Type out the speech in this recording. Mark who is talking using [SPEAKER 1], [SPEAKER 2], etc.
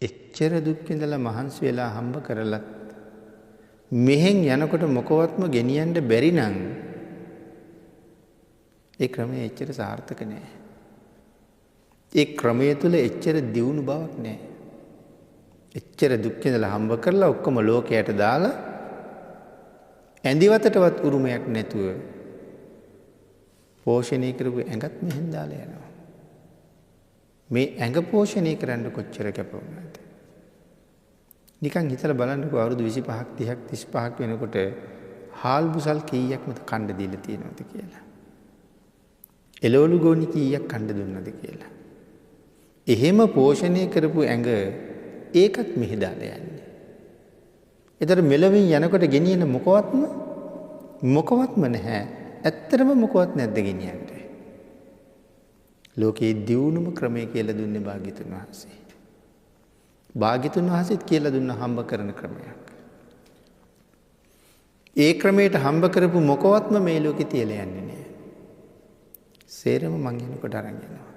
[SPEAKER 1] එච්චර දුක් විඳලා මහන්සි වෙලා හම්බ කරලත් මෙහෙන් යනකොට මොකවත්ම ගෙනියන්න බැරි නම් ඒ ක්‍රමය එච්චර සාර්ථක නෑ. ඒ ක්‍රමය තුල එච්චර දියුණු බවක් නෑ. එච්චර දුක් විඳලා හම්බ කරලා ඔක්කොම ලෝකයට දාලා ඇඳිවතටවත් උරුමයක් නැතුව පෝෂණය කරපු ඇඟත් මෙහෙන් දාලා යනවා. මේ ඇඟ පෝෂණය කරන්න කොච්චර කැප වුණාද? නිකන් හිතලා බලන්නකෝ අවුරුදු 25ක් 30ක් 35ක් වෙනකොට හාල් බුසල් කීයක්ම කණ්ඩ දීලා තියෙනවද කියලා. එළවලු ගෝනි කීයක් කණ්ඩ දුන්නද කියලා. එහෙම පෝෂණය කරපු ඇඟ ඒකත් මෙහෙ දාලා යන්නේ. ඒතර මෙලවින් යනකොට ගෙනියන මොකවත්ම නැහැ. ඇත්තටම මොකවත් නැද්ද ගෙනියන්නේ. ලෝකේ දියුණුම ක්‍රමය කියලා දුන්නේ භාග්‍යතුන් වහන්සේ. භාග්‍යතුන් වහන්සේත් කියලා දුන්න හම්බ කරන ක්‍රමයක්. ඒ ක්‍රමයට හම්බ කරපු මොකවත්ම මේ ලෝකේ තියලා යන්නේ නැහැ. සේරම මං එනකොට අරන් යනවා.